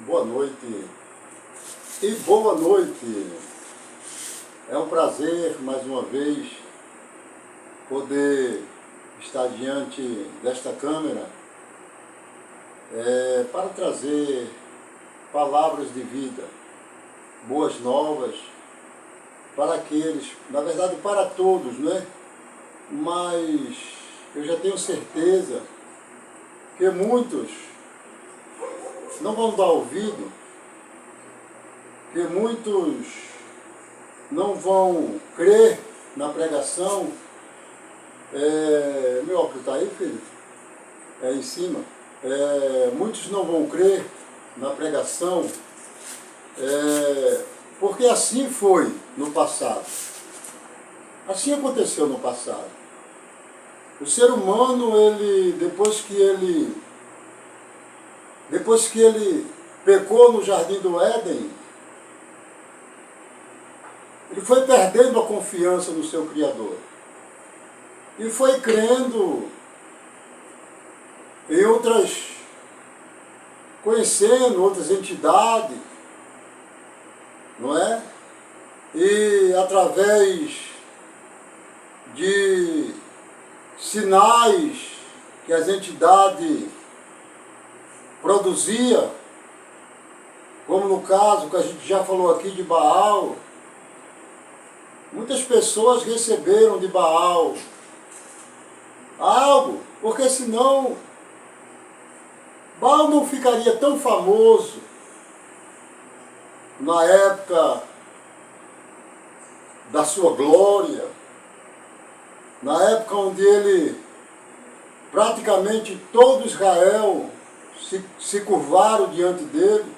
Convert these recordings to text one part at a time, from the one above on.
boa noite e boa noite. É um prazer, mais uma vez, poder estar diante desta câmera para trazer palavras de vida, boas novas, para aqueles, na verdade para todos, né? Mas eu já tenho certeza que muitos não vão dar ouvido, que muitos não vão crer na pregação. Meu óculos está aí, filho? É em cima. Muitos não vão crer na pregação, porque assim foi no passado. Assim aconteceu no passado. O ser humano, depois que ele pecou no Jardim do Éden, ele foi perdendo a confiança no seu Criador. E foi crendo em conhecendo outras entidades, não é? E através de sinais que as entidades produziam, como no caso que a gente já falou aqui de Baal, muitas pessoas receberam de Baal algo, porque senão Baal não ficaria tão famoso na época da sua glória, na época onde ele, praticamente todo Israel se curvaram diante dele.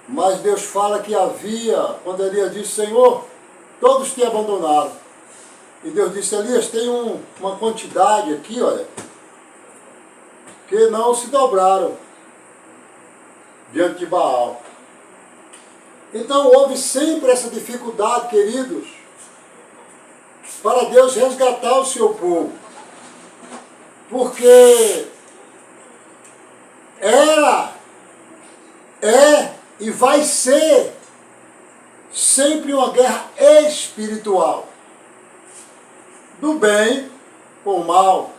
Mas Deus fala que havia, quando Elias disse: Senhor, todos te abandonaram. E Deus disse: Elias, tem uma quantidade aqui, olha, que não se dobraram diante de Baal. Então houve sempre essa dificuldade, queridos, para Deus resgatar o seu povo. Porque é e vai ser sempre uma guerra espiritual. Do bem com o mal.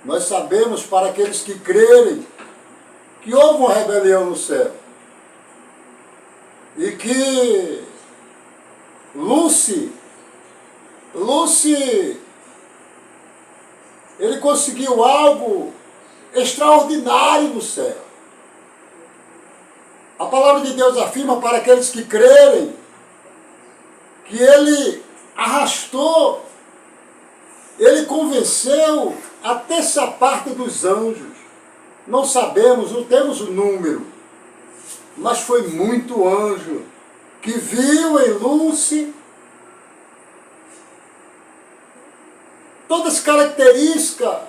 Nós sabemos, para aqueles que crerem, que houve uma rebelião no céu. E que Lúcifer, ele conseguiu algo extraordinário no céu. A palavra de Deus afirma para aqueles que crerem que ele arrastou, ele convenceu a terça parte dos anjos. Não sabemos, não temos o número, mas foi muito anjo que viu em Lúcifer todas as características,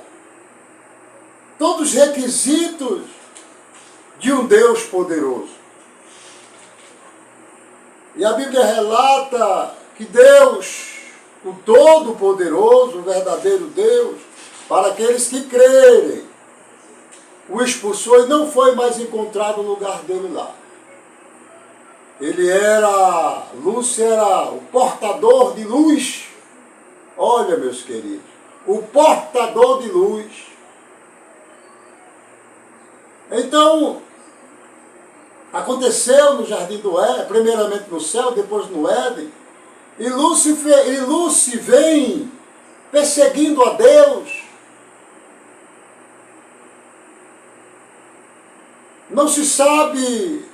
todos os requisitos de um Deus poderoso. E a Bíblia relata que Deus, o Todo-Poderoso, o verdadeiro Deus, para aqueles que crerem, o expulsou e não foi mais encontrado o lugar dele lá. Lúcifer era o portador de luz. Olha, meus queridos, o portador de luz. Então, aconteceu no Jardim do Éden, primeiramente no céu, depois no Éden, e Lúcifer vem perseguindo a Deus. Não se sabe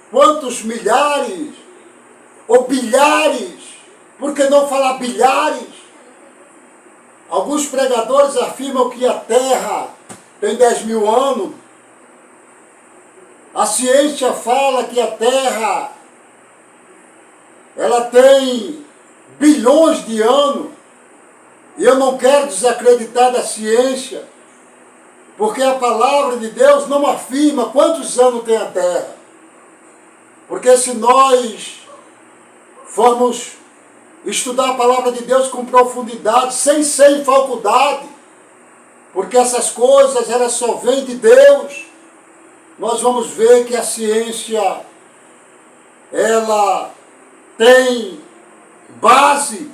quantos milhares ou bilhares, por que não falar bilhares? Alguns pregadores afirmam que a Terra tem 10.000 anos. A ciência fala que a Terra ela tem bilhões de anos. E eu não quero desacreditar da ciência, porque a palavra de Deus não afirma quantos anos tem a Terra. Porque se nós formos estudar a palavra de Deus com profundidade, sem ser em faculdade, porque essas coisas elas só vêm de Deus. nós vamos ver que a ciência, ela tem base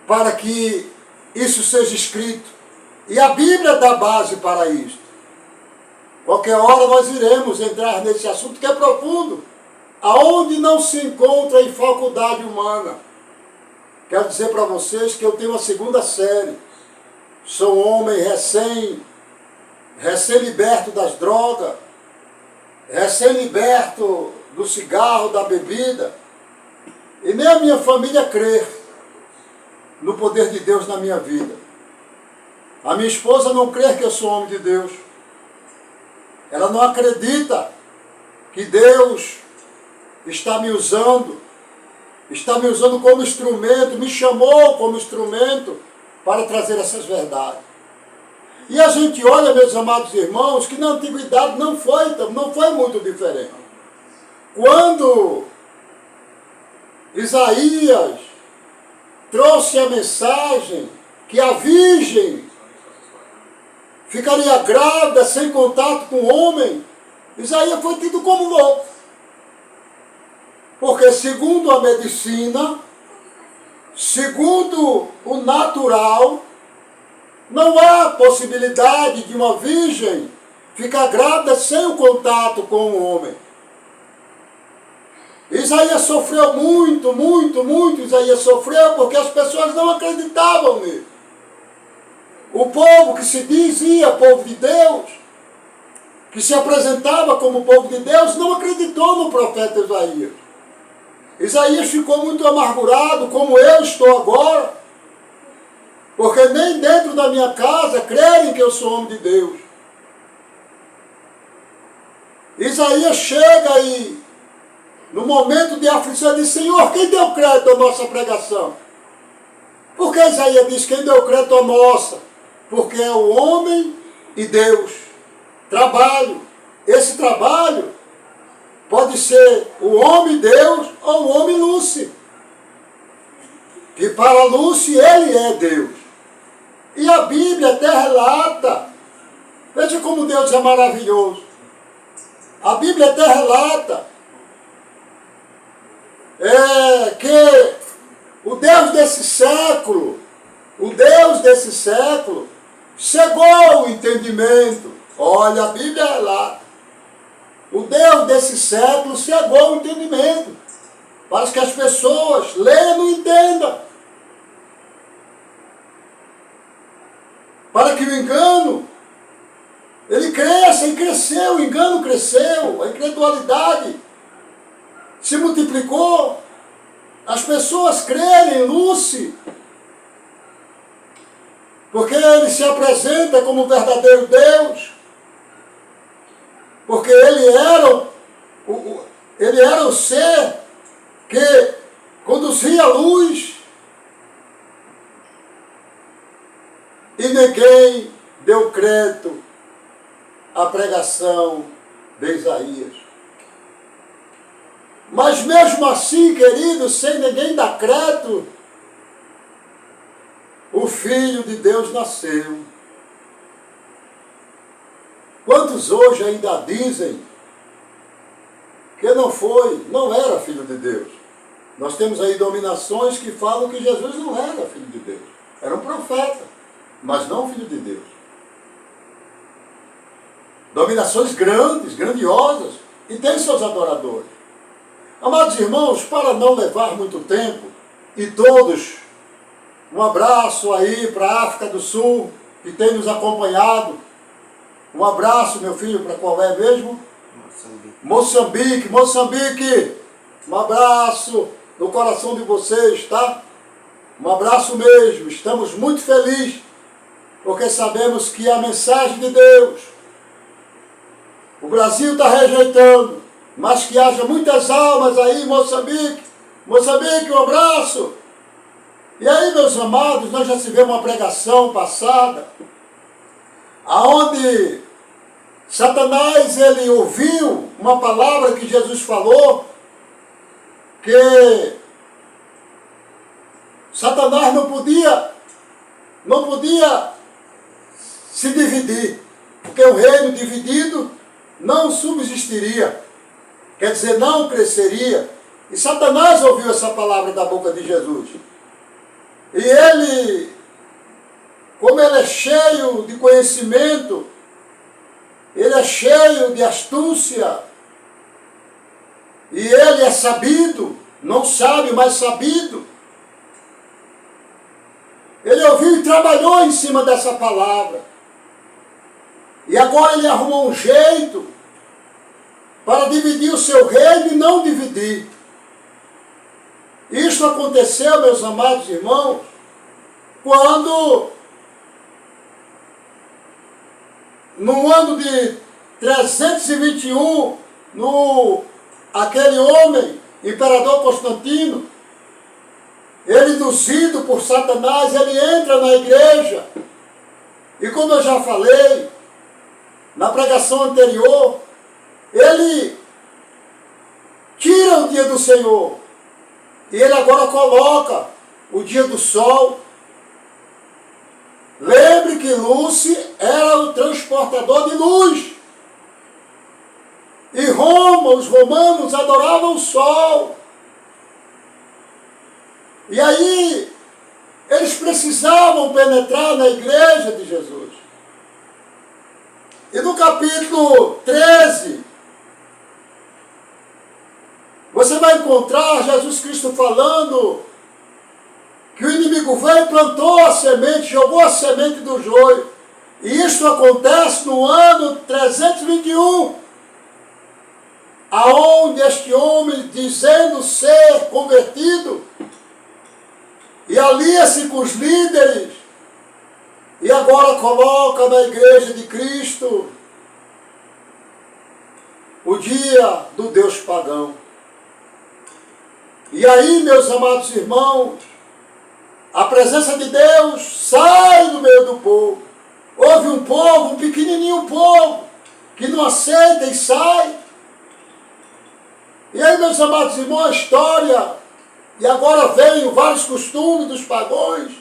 para que isso seja escrito. E a Bíblia dá base para isso. Qualquer hora nós iremos entrar nesse assunto que é profundo, aonde não se encontra em faculdade humana. Quero dizer para vocês que eu tenho a segunda série. Sou um homem recém-liberto das drogas, recém-liberto do cigarro, da bebida. E nem a minha família crê no poder de Deus na minha vida. A minha esposa não crê que eu sou homem de Deus. Ela não acredita que Deus está me usando como instrumento, me chamou como instrumento para trazer essas verdades. E a gente olha, meus amados irmãos, que na antiguidade não foi muito diferente. Quando Isaías trouxe a mensagem que a virgem ficaria grávida sem contato com o homem, Isaías foi tido como louco. Porque segundo a medicina, segundo o natural, não há possibilidade de uma virgem ficar grávida sem o contato com o homem. Isaías sofreu muito, Isaías sofreu porque as pessoas não acreditavam nele. O povo que se dizia povo de Deus, que se apresentava como povo de Deus, não acreditou no profeta Isaías. Isaías ficou muito amargurado, como eu estou agora, porque nem dentro da minha casa crerem que eu sou homem de Deus. Isaías chega aí, no momento de aflição, diz: Senhor, quem deu crédito à nossa pregação? Por que Isaías diz: quem deu crédito à nossa? Porque é o homem e Deus. Trabalho. Esse trabalho pode ser o homem Deus ou o homem Lúcio. Que para Lúcio ele é Deus. E a Bíblia até relata, veja como Deus é maravilhoso. A Bíblia até relata que o Deus desse século, cegou o entendimento. Olha, a Bíblia relata. O Deus desse século cegou o entendimento, para que as pessoas leiam e entendam. Para que o engano, ele cresça, e cresceu, o engano cresceu, a incredulidade se multiplicou, as pessoas crerem em Lúcio, porque ele se apresenta como o verdadeiro Deus, porque ele era o ser que conduzia a luz, e ninguém deu crédito à pregação de Isaías. Mas mesmo assim, queridos, sem ninguém dar crédito, o Filho de Deus nasceu. Quantos hoje ainda dizem que não era Filho de Deus? Nós temos aí dominações que falam que Jesus não era Filho de Deus. Era um profeta, mas não Filho de Deus. Dominações grandes, grandiosas, e tem seus adoradores. Amados irmãos, para não levar muito tempo, e todos, um abraço aí para a África do Sul, que tem nos acompanhado. Um abraço, meu filho, para qual é mesmo? Moçambique. Um abraço no coração de vocês, tá? Um abraço mesmo. Estamos muito felizes, porque sabemos que a mensagem de Deus, o Brasil está rejeitando, mas que haja muitas almas aí em Moçambique. Moçambique, um abraço. E aí, meus amados, nós já tivemos uma pregação passada, aonde Satanás, ele ouviu uma palavra que Jesus falou, que Satanás não podia se dividir, porque o reino dividido não subsistiria, quer dizer, não cresceria. E Satanás ouviu essa palavra da boca de Jesus. E ele, como ele é cheio de conhecimento, ele é cheio de astúcia, e ele é sabido, não sabe, mas sabido. Ele ouviu e trabalhou em cima dessa palavra. E agora ele arrumou um jeito para dividir o seu reino e não dividir. Isso aconteceu, meus amados irmãos, quando, no ano de 321, aquele homem, imperador Constantino, ele, induzido por Satanás, ele entra na igreja. E como eu já falei na pregação anterior, ele tira o dia do Senhor. E ele agora coloca o dia do sol. Lembre que Lúcio era o transportador de luz. E Roma, os romanos adoravam o sol. E aí, eles precisavam penetrar na igreja de Jesus. E no capítulo 13, você vai encontrar Jesus Cristo falando que o inimigo veio e plantou a semente, jogou a semente do joio. E isso acontece no ano 321, aonde este homem, dizendo ser convertido, e alia-se com os líderes, e agora coloca na igreja de Cristo o dia do Deus pagão. E aí, meus amados irmãos, a presença de Deus sai do meio do povo. Houve um povo, um pequenininho povo, que não aceita e sai. E aí, meus amados irmãos, a história, e agora vem vários costumes dos pagões,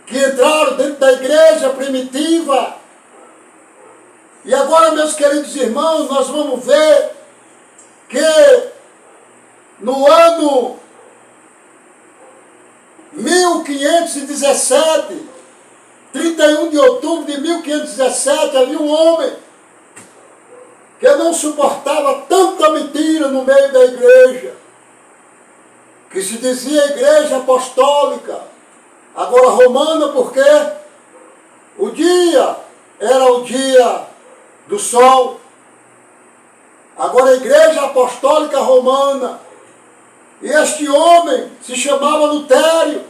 que entraram dentro da igreja primitiva. E agora, meus queridos irmãos, nós vamos ver que no ano 1517, 31 de outubro de 1517, havia um homem que não suportava tanta mentira no meio da igreja, que se dizia igreja apostólica, agora romana, porque o dia era o dia do sol. Agora a igreja apostólica romana. E este homem se chamava Lutério.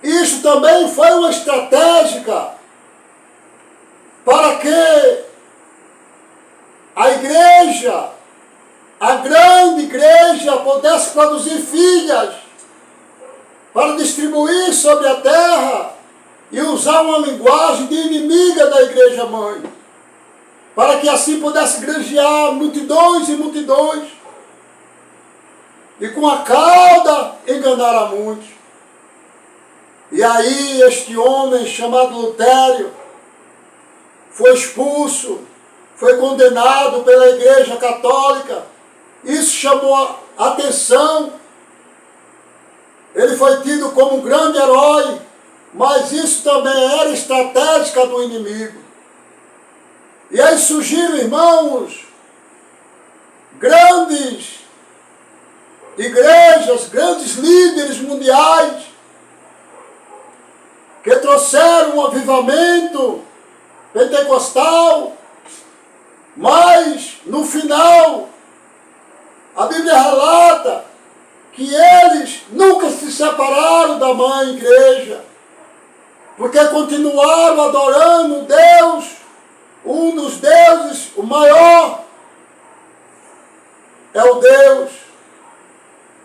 Isso também foi uma estratégia para que a igreja, a grande igreja, pudesse produzir filhas para distribuir sobre a terra e usar uma linguagem de inimiga da igreja mãe, para que assim pudesse granjear multidões e multidões, e com a cauda enganar a muitos. E aí este homem chamado Lutério foi expulso, foi condenado pela Igreja Católica. Isso chamou a atenção. Ele foi tido como um grande herói, mas isso também era estratégia do inimigo. E aí surgiram, irmãos, grandes igrejas, grandes líderes mundiais, que trouxeram um avivamento pentecostal, mas no final a Bíblia relata que eles nunca se separaram da mãe igreja, porque continuaram adorando Deus, um dos deuses, o maior é o Deus,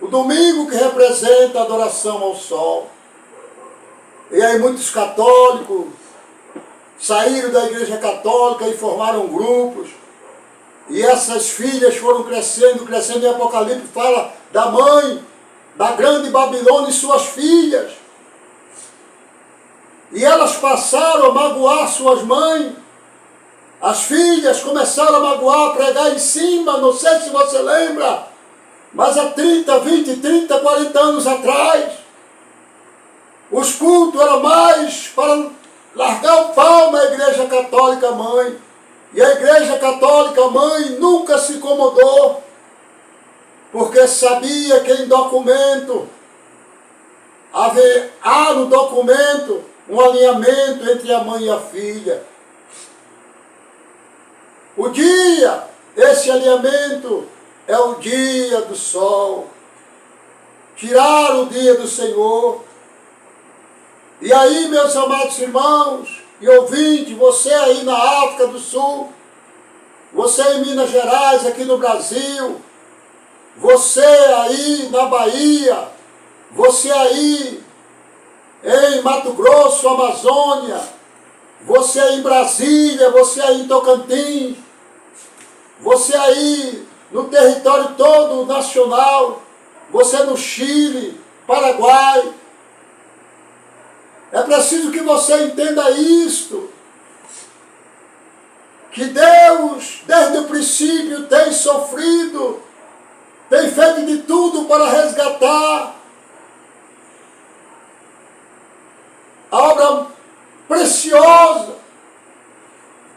o domingo, que representa a adoração ao sol. E aí muitos católicos saíram da igreja católica e formaram grupos. E essas filhas foram crescendo, crescendo. Em Apocalipse fala da mãe, da grande Babilônia e suas filhas. E elas passaram a magoar suas mães. As filhas começaram a magoar, a pregar em cima, não sei se você lembra, mas há 30, 20, 30, 40 anos atrás, os cultos eram mais para largar o pau na Igreja Católica Mãe. E a Igreja Católica Mãe nunca se incomodou, porque sabia que em documento, há no documento um alinhamento entre a mãe e a filha. O dia, esse alinhamento é o dia do sol. Tirar o dia do Senhor. E aí, meus amados irmãos e ouvintes, você aí na África do Sul, você em Minas Gerais, aqui no Brasil, você aí na Bahia, você aí em Mato Grosso, Amazônia, você aí em Brasília, você aí em Tocantins, você aí no território todo nacional, você no Chile, Paraguai. É preciso que você entenda isto, que Deus, desde o princípio, tem sofrido, tem feito de tudo para resgatar a obra preciosa,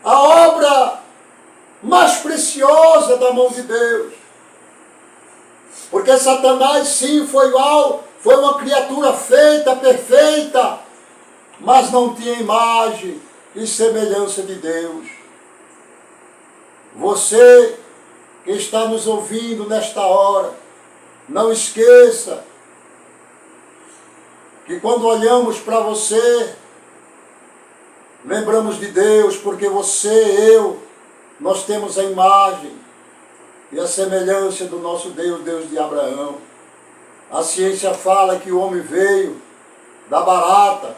a obra mais preciosa da mão de Deus. Porque Satanás, sim, foi uma criatura feita, perfeita, mas não tinha imagem e semelhança de Deus. Você que está nos ouvindo nesta hora, não esqueça que quando olhamos para você, lembramos de Deus, porque você e eu, nós temos a imagem e a semelhança do nosso Deus, Deus de Abraão. A ciência fala que o homem veio da barata,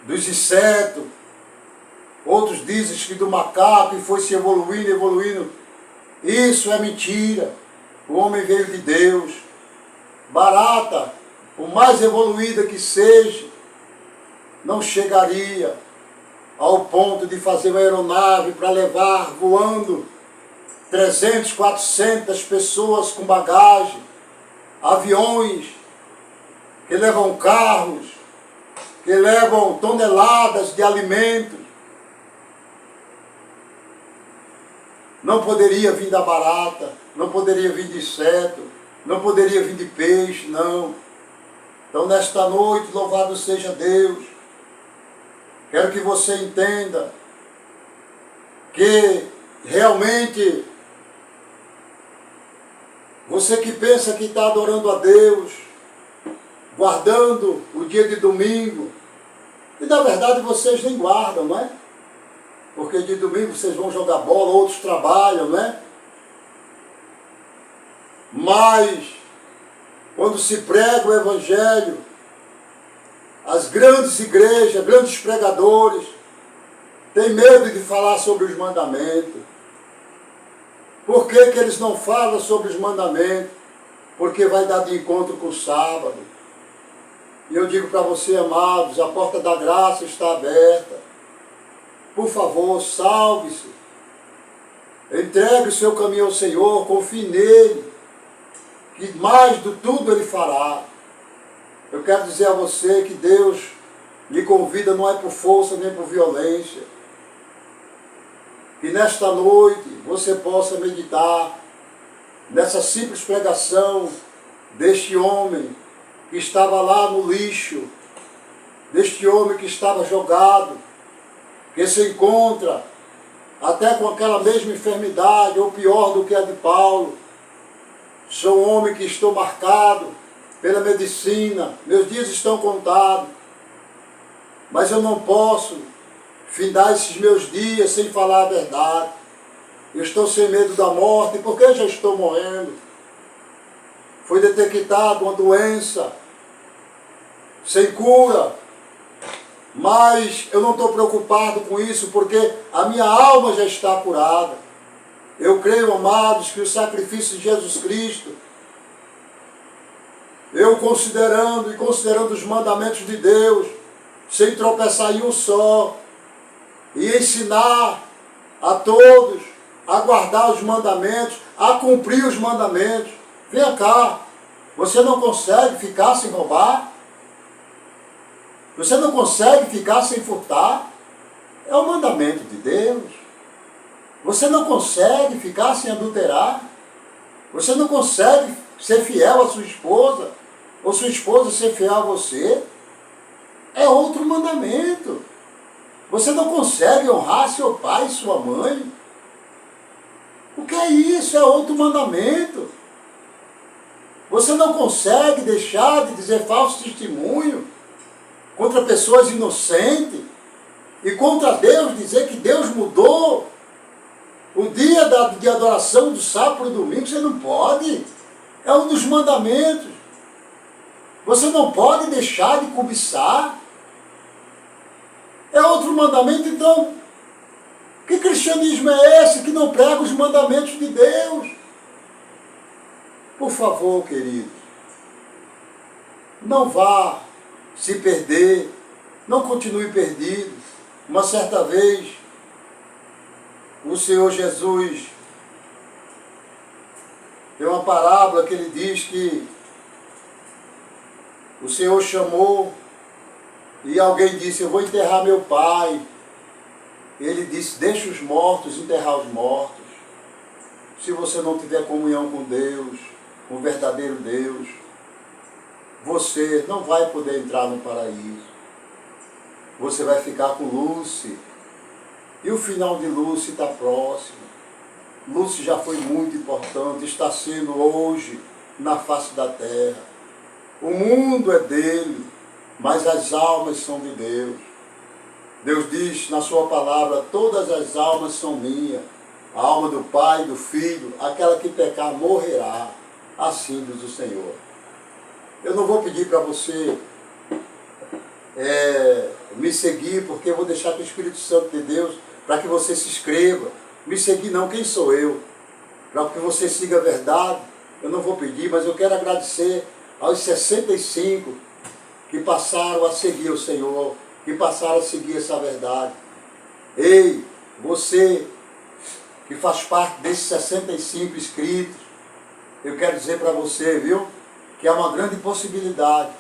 dos insetos, outros dizem que do macaco e foi se evoluindo, evoluindo. Isso é mentira. O homem veio de Deus. Barata, por mais evoluída que seja, não chegaria ao ponto de fazer uma aeronave para levar voando 300, 400 pessoas com bagagem, aviões que levam carros, que levam toneladas de alimentos. Não poderia vir da barata, não poderia vir de inseto, não poderia vir de peixe, não. Então, nesta noite, louvado seja Deus. Quero que você entenda que realmente você que pensa que está adorando a Deus, guardando o dia de domingo, e na verdade vocês nem guardam, não é? Porque de domingo vocês vão jogar bola, outros trabalham, não é? Mas, quando se prega o Evangelho, as grandes igrejas, grandes pregadores, têm medo de falar sobre os mandamentos. Por que eles não falam sobre os mandamentos? Porque vai dar de encontro com o sábado. E eu digo para você, amados, a porta da graça está aberta. Por favor, salve-se. Entregue o seu caminho ao Senhor, confie nele, que mais do tudo ele fará. Eu quero dizer a você que Deus lhe convida não é por força nem por violência. Que nesta noite você possa meditar nessa simples pregação deste homem que estava lá no lixo, deste homem que estava jogado, que se encontra até com aquela mesma enfermidade, ou pior do que a de Paulo. Sou um homem que estou marcado pela medicina, meus dias estão contados, mas eu não posso findar esses meus dias sem falar a verdade. Eu estou sem medo da morte, porque eu já estou morrendo. Foi detectada uma doença sem cura, mas eu não estou preocupado com isso, porque a minha alma já está curada. Eu creio, amados, que o sacrifício de Jesus Cristo eu considerando os mandamentos de Deus, sem tropeçar em um só, e ensinar a todos a guardar os mandamentos, a cumprir os mandamentos. Vem cá, você não consegue ficar sem roubar? Você não consegue ficar sem furtar? É o mandamento de Deus. Você não consegue ficar sem adulterar? Você não consegue ser fiel à sua esposa? Ou sua esposa ser fiel a você? É outro mandamento. Você não consegue honrar seu pai e sua mãe? O que é isso? É outro mandamento. Você não consegue deixar de dizer falso testemunho contra pessoas inocentes e contra Deus, dizer que Deus mudou o dia de adoração do sábado para o domingo. Você não pode. É um dos mandamentos. Você não pode deixar de cobiçar. É outro mandamento. Então, que cristianismo é esse que não prega os mandamentos de Deus? Por favor, queridos, não vá se perder, não continue perdido. Uma certa vez, o Senhor Jesus tem uma parábola que ele diz que o Senhor chamou e alguém disse: eu vou enterrar meu pai. Ele disse: deixa os mortos enterrar os mortos. Se você não tiver comunhão com Deus, com o verdadeiro Deus, você não vai poder entrar no paraíso. Você vai ficar com Lúcifer. E o final de Lúcifer está próximo. Lúcifer já foi muito importante, está sendo hoje na face da terra. O mundo é dele, mas as almas são de Deus. Deus diz na sua palavra: todas as almas são minhas. A alma do Pai, do Filho, aquela que pecar morrerá. Assim diz o Senhor. Eu não vou pedir para você me seguir, porque eu vou deixar com o Espírito Santo de Deus para que você se inscreva. Me seguir não, quem sou eu? Para que você siga a verdade, eu não vou pedir, mas eu quero agradecer aos 65 que passaram a seguir o Senhor, que passaram a seguir essa verdade. Ei, você que faz parte desses 65 inscritos, eu quero dizer para você, viu, que há uma grande possibilidade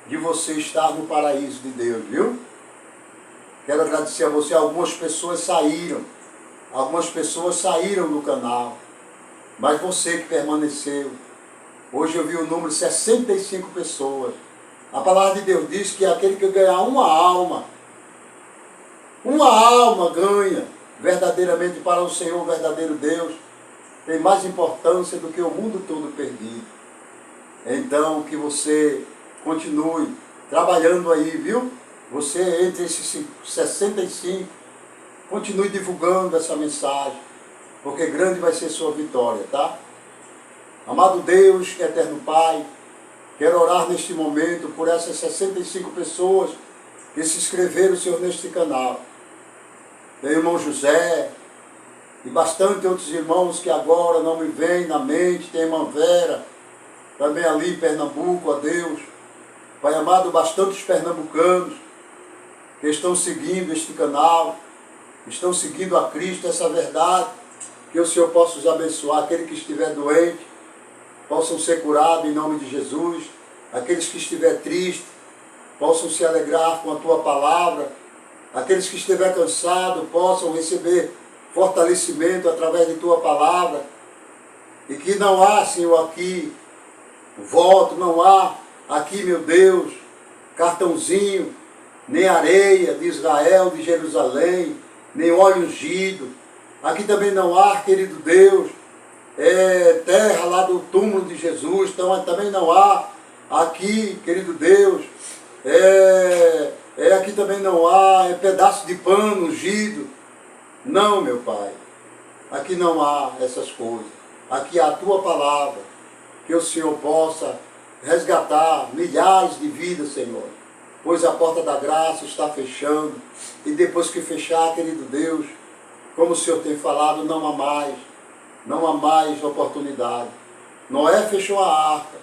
de você estar no paraíso de Deus, viu? Quero agradecer a você. Algumas pessoas saíram do canal, mas você que permaneceu. Hoje eu vi o número de 65 pessoas. A palavra de Deus diz que aquele que ganhar uma alma ganha verdadeiramente para o Senhor, o verdadeiro Deus, tem mais importância do que o mundo todo perdido. Então, que você continue trabalhando aí, viu? Você, entre esses 65, continue divulgando essa mensagem, porque grande vai ser sua vitória, tá? Amado Deus, eterno Pai, quero orar neste momento por essas 65 pessoas que se inscreveram, Senhor, neste canal. Tem o irmão José e bastante outros irmãos que agora não me vêm na mente. Tem a irmã Vera, também ali em Pernambuco, a Deus. Pai amado, bastantes pernambucanos que estão seguindo este canal, estão seguindo a Cristo, essa verdade, que o Senhor possa os abençoar. Aquele que estiver doente, possam ser curados em nome de Jesus. Aqueles que estiver triste, possam se alegrar com a Tua palavra. Aqueles que estiver cansados, possam receber fortalecimento através de Tua palavra. E que não há, Senhor, aqui voto, não há aqui, meu Deus, cartãozinho, nem areia de Israel, de Jerusalém, nem óleo ungido. Aqui também não há, querido Deus, terra lá do túmulo de Jesus. Então também não há aqui, querido Deus, aqui também não há pedaço de pano ungido. Não, meu Pai, aqui não há essas coisas. Aqui há a Tua palavra, que o Senhor possa resgatar milhares de vidas, Senhor, pois a porta da graça está fechando, e depois que fechar, querido Deus, como o Senhor tem falado, não há mais oportunidade. Noé fechou a arca,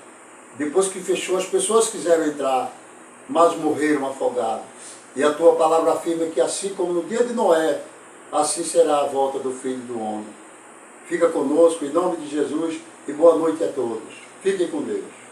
Depois que fechou, as pessoas quiseram entrar, mas morreram afogados. E a tua palavra afirma que assim como no dia de Noé, assim será a volta do Filho do Homem. Fica conosco, em nome de Jesus, e boa noite a todos. Fiquem com Deus.